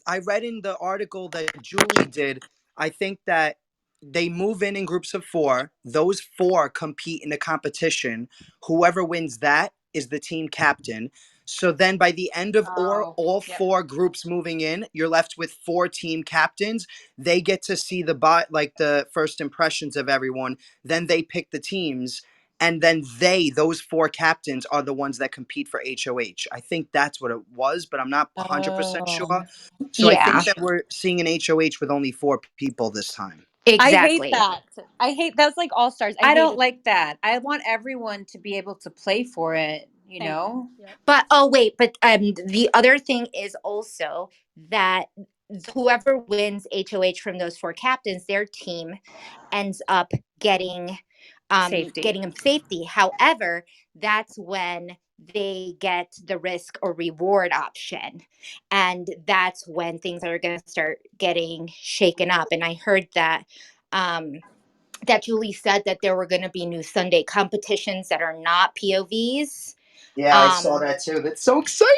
I read in the article that Julie did, I think that they move in groups of four. Those four compete in a competition. Whoever wins that is the team captain. So then by the end of Oh, all yep. four groups moving in, you're left with four team captains. They get to see like the first impressions of everyone. Then they pick the teams, and then those four captains are the ones that compete for HOH. I think that's what it was, but I'm not 100% Oh. sure. So I Yeah, think that we're seeing an HOH with only four people this time. I hate exactly. that. I hate that's like all stars. I I hate don't it. like that. I want everyone to be able to play for it. You Same. know. Yep. But oh wait, but the other thing is also that whoever wins HOH from those four captains, their team ends up getting Safety. getting them safety. However, that's when they get the risk or reward option. And that's when things are going to start getting shaken up. And I heard that that Julie said that there were going to be new Sunday competitions that are not POVs. Yeah, I saw that too. That's so exciting.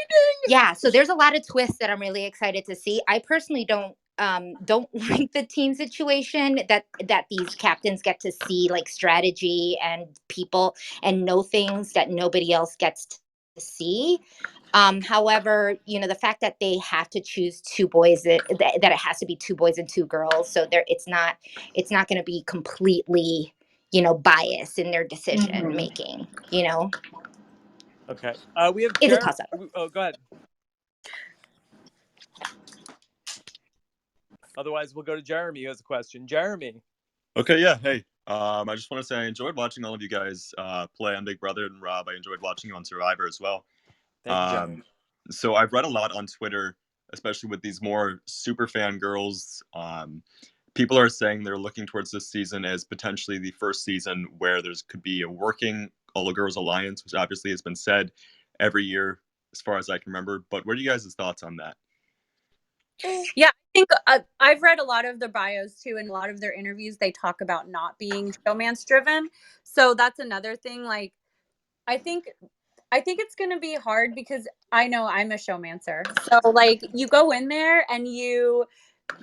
Yeah, so there's a lot of twists that I'm really excited to see. I personally don't like the team situation that these captains get to see like strategy and people and know things that nobody else gets to see. However, the fact that they have to choose two boys, that it has to be two boys and two girls, so it's not going to be completely biased in their decision making. Okay. We have It's a Jeremy. toss up. Oh, go ahead. Otherwise, we'll go to Jeremy who has a question. Jeremy. Okay, yeah. Hey, I just want to say I enjoyed watching all of you guys play on Big Brother, and Rob, I enjoyed watching you on Survivor as well. Thank you, Jeremy. So I've read a lot on Twitter, especially with these more super fan girls. People are saying they're looking towards this season as potentially the first season where there's could be a working all girls alliance, which obviously has been said every year as far as I can remember. But what are you guys' thoughts on that? Yeah, I think I've read a lot of their bios too, and a lot of their interviews. They talk about not being showmance driven, so that's another thing. Like, I think it's going to be hard because I know I'm a showmancer. So like you go in there and you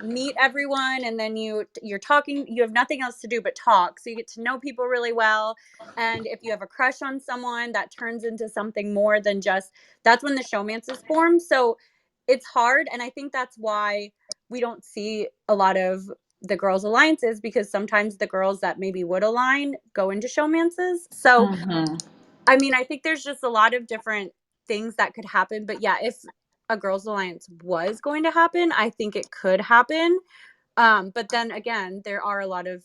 meet everyone, and then you're talking, you have nothing else to do but talk, so you get to know people really well. And if you have a crush on someone, that turns into something more than just, that's when the showmance is formed. So it's hard, and I think that's why we don't see a lot of the girls alliances, because sometimes the girls that maybe would align go into showmances. So I mean, I think there's just a lot of different things that could happen. But yeah, if a girls alliance was going to happen, I think it could happen. But then again, there are a lot of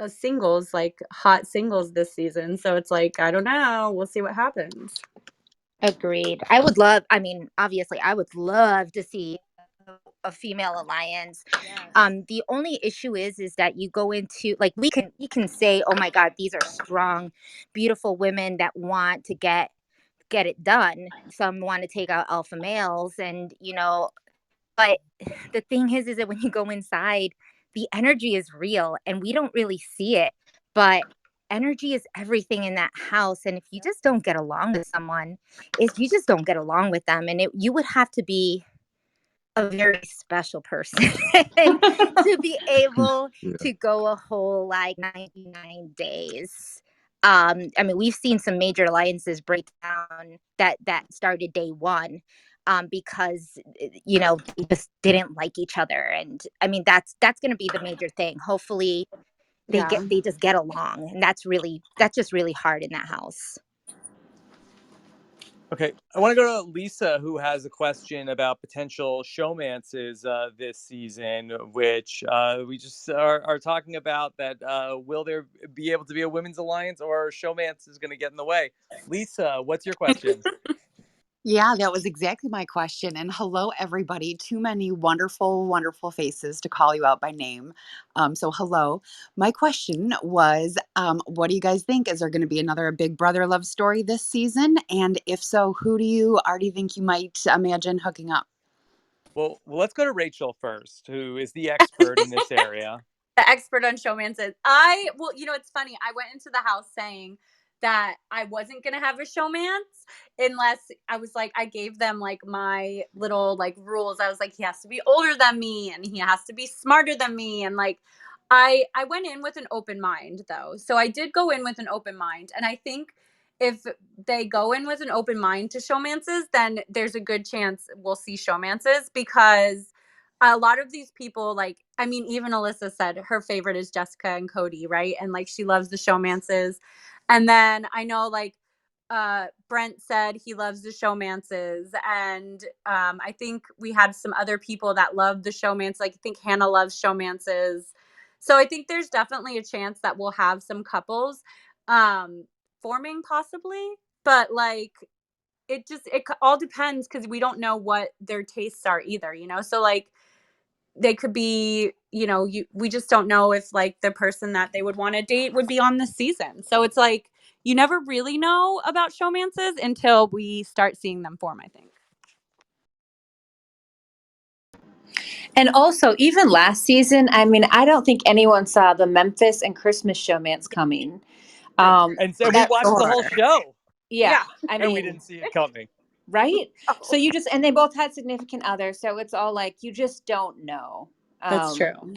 singles, like hot singles this season. So it's like, I don't know. We'll see what happens. Agreed. Obviously, I would love to see a female alliance. Yes. The only issue is that you go into, like, we can say, oh my God, these are strong, beautiful women that want to get it done. Some want to take out alpha males, and but the thing is that when you go inside, the energy is real, and we don't really see it. But energy is everything in that house, and if you just don't get along with someone, if you just don't get along with them, and you would have to be a very special person to be able Yeah. to go a whole like 99 days. We've seen some major alliances break down that started day one, because they just didn't like each other. And that's going to be the major thing. Hopefully Yeah. they just get along, and that's just really hard in that house. Okay, I want to go to Lisa, who has a question about potential showmances this season, which we just are talking about. That will there be able to be a women's alliance, or showmance is going to get in the way? Lisa, what's your question? Yeah, that was exactly my question. And hello, everybody. Too many wonderful, wonderful faces to call you out by name. So, hello. My question was, what do you guys think? Is there going to be another Big Brother love story this season? And if so, who do you already think you might imagine hooking up? Well, let's go to Rachel first, who is the expert in this area. The expert on showmances. Well, it's funny. I went into the house saying that I wasn't going to have a showmance unless I was like, I gave them like my little like rules. I was like, he has to be older than me, and he has to be smarter than me. And like, I went in with an open mind though. So I did go in with an open mind. And I think if they go in with an open mind to showmances, then there's a good chance we'll see showmances, because a lot of these people, like, even Alyssa said her favorite is Jessica and Cody, right? And like, she loves the showmances. And then I know, like, Brent said he loves the showmances. And I think we had some other people that love the showmance. Like, I think Hannah loves showmances. So I think there's definitely a chance that we'll have some couples forming possibly. But like, it all depends, because we don't know what their tastes are either, so like, they could be, we just don't know if like the person that they would want to date would be on the season. So it's like you never really know about showmances until we start seeing them form, I think. And also, even last season, I mean, I don't think anyone saw the Memphis and Christmas showmance coming. And so we That watched the whole show. yeah, I And we mean, didn't see it coming. right? So you just, and they both had significant others, so it's all like you just don't know. That's true.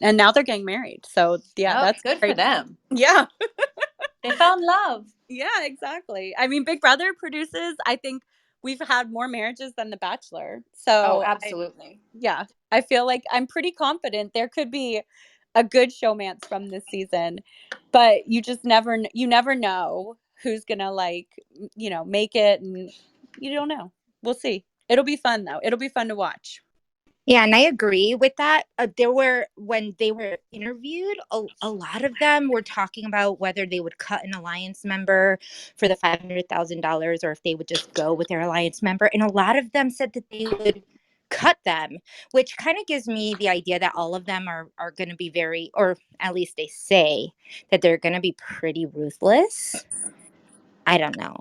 And now they're getting married. So yeah, that's good great. for them. Yeah. They found love. Yeah, exactly. I mean, Big Brother produces, I think we've had more marriages than The Bachelor. So Absolutely. I feel like I'm pretty confident there could be a good showmance from this season, but you just never know who's gonna like, make it, and you don't know. We'll see. It'll be fun though. It'll be fun to watch. Yeah, and I agree with that. When they were interviewed, a lot of them were talking about whether they would cut an alliance member for the $500,000 or if they would just go with their alliance member. And a lot of them said that they would cut them, which kind of gives me the idea that all of them are going to be very, or at least they say that they're going to be pretty ruthless. I don't know.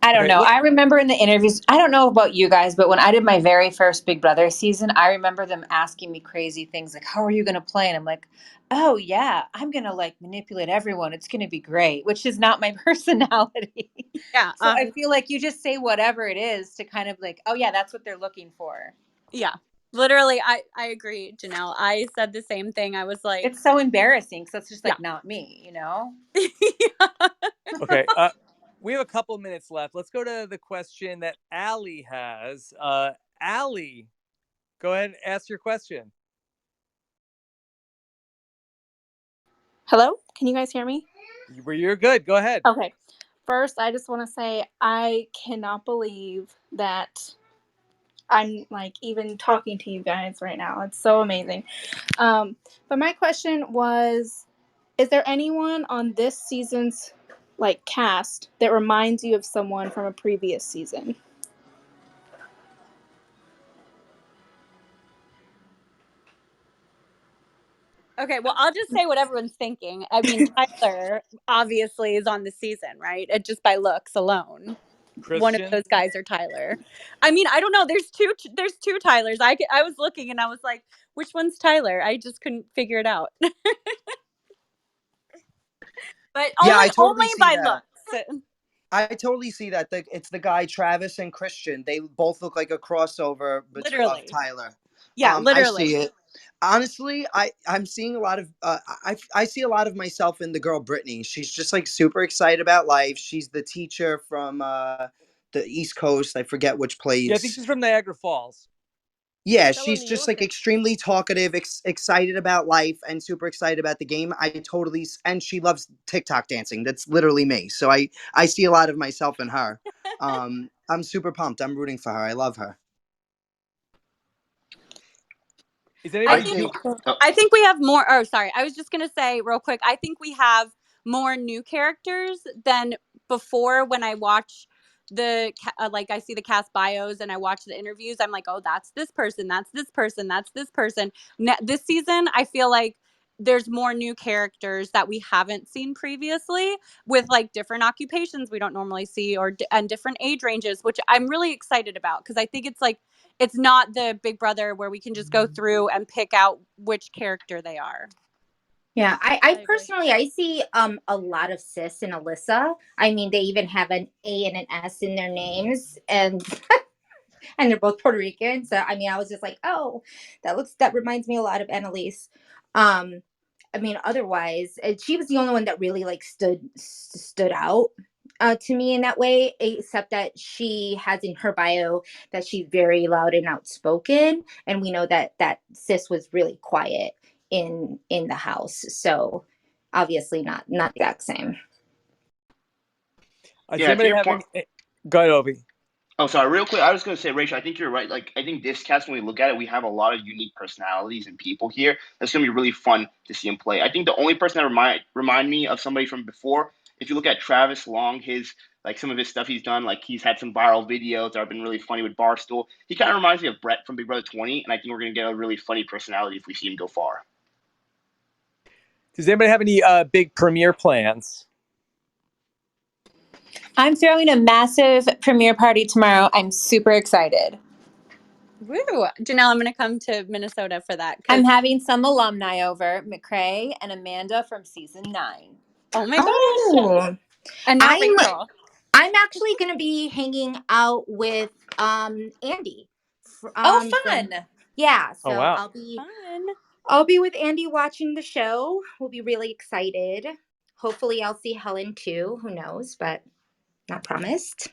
I don't know. I remember in the interviews, I don't know about you guys, but when I did my very first Big Brother season, I remember them asking me crazy things like, how are you going to play? And I'm like, oh, yeah, I'm going to like manipulate everyone. It's going to be great, which is not my personality. Yeah. So I feel like you just say whatever it is to kind of like, oh, yeah, that's what they're looking for. Yeah. Literally, I agree, Janelle. I said the same thing. I was like, it's so embarrassing. So it's just like, not me, Yeah. Okay. We have a couple minutes left. Let's go to the question that Allie has. Allie, go ahead and ask your question. Hello? Can you guys hear me? You're good. Go ahead. Okay. First, I just want to say I cannot believe that I'm like even talking to you guys right now. It's so amazing. But my question was, is there anyone on this season's like cast that reminds you of someone from a previous season? Okay, well, I'll just say what everyone's thinking. I mean, Tyler obviously is on the season, right? Just by looks alone. One of Christian? those guys are Tyler. I mean, I don't know. There's two Tylers. I was looking and I was like, which one's Tyler? I just couldn't figure it out. But Yeah, only I totally see by that. looks. I totally see that. It's the guy Travis and Christian. They both look like a crossover of Literally. Tyler. Yeah, I literally. see it. Honestly, I'm seeing a lot of I see a lot of myself in the girl Brittany. She's just like super excited about life. She's the teacher from the East Coast. I forget which place. Yeah, I think she's from Niagara Falls. Yeah, Fellow she's New just like Yorker. extremely talkative, excited about life, and super excited about the game. And she loves TikTok dancing. That's literally me. So I see a lot of myself in her. I'm super pumped. I'm rooting for her. I love her. Is anybody I think we have more. Oh, sorry. I was just going to say real quick. I think we have more new characters than before. When I watch like I see the cast bios and I watch the interviews, I'm like, oh, that's this person. That's this person. That's this person. This season, I feel like there's more new characters that we haven't seen previously with like different occupations we don't normally see and different age ranges, which I'm really excited about because I think it's like it's not the Big Brother where we can just go through and pick out which character they are. Yeah, I personally I see a lot of Sis and Alyssa. I mean, they even have an A and an S in their names, and and they're both Puerto Rican. So I mean, I was just like, oh, that reminds me a lot of Annalise. I mean, otherwise, she was the only one that really like stood out to me in that way, except that she has in her bio that she's very loud and outspoken, and we know that Sis was really quiet in the house. So obviously not the exact same. Does anybody have any? Go ahead, Obi. Oh, sorry. Real quick, I was going to say, Rachel, I think you're right. Like, I think this cast, when we look at it, we have a lot of unique personalities and people here. That's going to be really fun to see him play. I think the only person that remind me of somebody from before, if you look at Travis Long, his like some of his stuff he's done. Like he's had some viral videos that have been really funny with Barstool. He kind of reminds me of Brett from Big Brother 20, and I think we're gonna get a really funny personality if we see him go far. Does anybody have any big premiere plans? I'm throwing a massive premiere party tomorrow. I'm super excited. Woo! Janelle, I'm going to come to Minnesota for that. I'm having some alumni over, McCrae and Amanda from season 9. Oh my gosh. Oh, And now Rachel. I'm actually going to be hanging out with Andy. Oh, fun. Yeah, so Oh, wow. I'll be with Andy watching the show. We'll be really excited. Hopefully I'll see Helen too. Who knows, but not promised.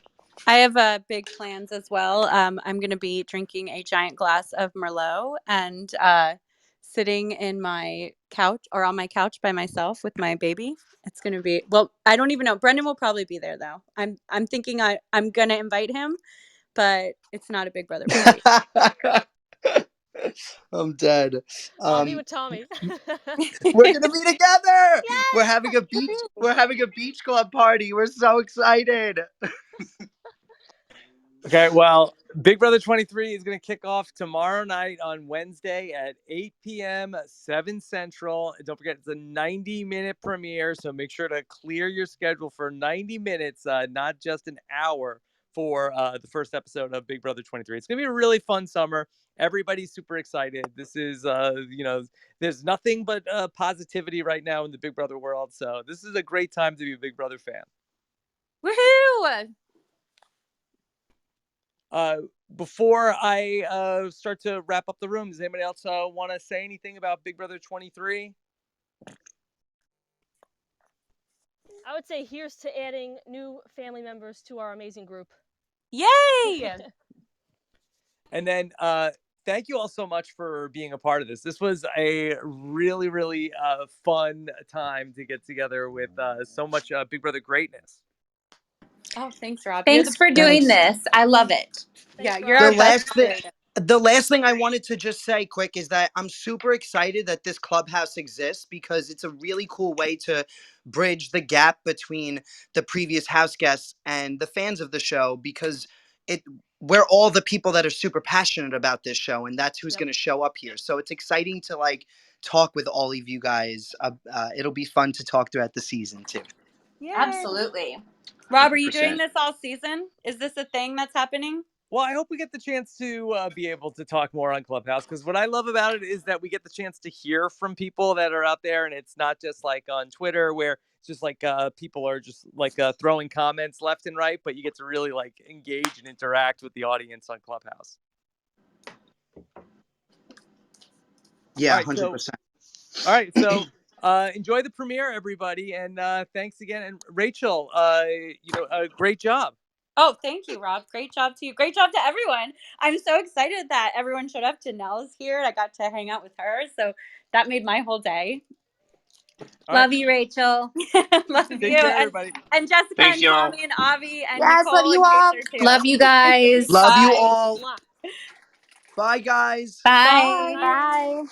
I have big plans as well. I'm going to be drinking a giant glass of Merlot and sitting in my couch or on my couch by myself with my baby. It's going to be, well, I don't even know. Brendan will probably be there though. I'm thinking I'm going to invite him, but it's not a Big Brother party. I'm dead. I'll be with Tommy. We're gonna be together. Yes! We're having a beach club party. We're so excited. Okay, well, Big Brother 23 is going to kick off tomorrow night on Wednesday at 8 p.m., 7 Central. Don't forget, it's a 90-minute premiere, so make sure to clear your schedule for 90 minutes, not just an hour for the first episode of Big Brother 23. It's going to be a really fun summer. Everybody's super excited. This is, there's nothing but positivity right now in the Big Brother world, so this is a great time to be a Big Brother fan. Woohoo! Before I start to wrap up the room, does anybody else want to say anything about Big Brother 23? I would say here's to adding new family members to our amazing group. Yay! And then thank you all so much for being a part of this. This was a really, really fun time to get together with so much Big Brother greatness. Oh, thanks, Rob. Thanks for doing this. I love it. Yeah, you're our best creator. The last thing I wanted to just say quick is that I'm super excited that this Clubhouse exists because it's a really cool way to bridge the gap between the previous house guests and the fans of the show, because we're all the people that are super passionate about this show, and that's who's going to show up here. So it's exciting to like talk with all of you guys. It'll be fun to talk throughout the season too. Yay. Absolutely. Rob, are you doing this all season? Is this a thing that's happening? Well, I hope we get the chance to be able to talk more on Clubhouse, because what I love about it is that we get the chance to hear from people that are out there, and it's not just like on Twitter where it's just like people are just like throwing comments left and right, but you get to really like engage and interact with the audience on Clubhouse. Yeah, 100%. All right, so enjoy the premiere, everybody, and thanks again. And Rachel, great job. Oh, thank you, Rob. Great job to you. Great job to everyone. I'm so excited that everyone showed up. Janelle's here. I got to hang out with her. So that made my whole day. Love you, Rachel. Love Take you. care, everybody. And Jessica Thanks, and y'all. Tommy and Avi and Yes, Nicole love you and all. Kaysar too. Love you guys. Love you Bye. all. Bye, guys. Bye. Bye.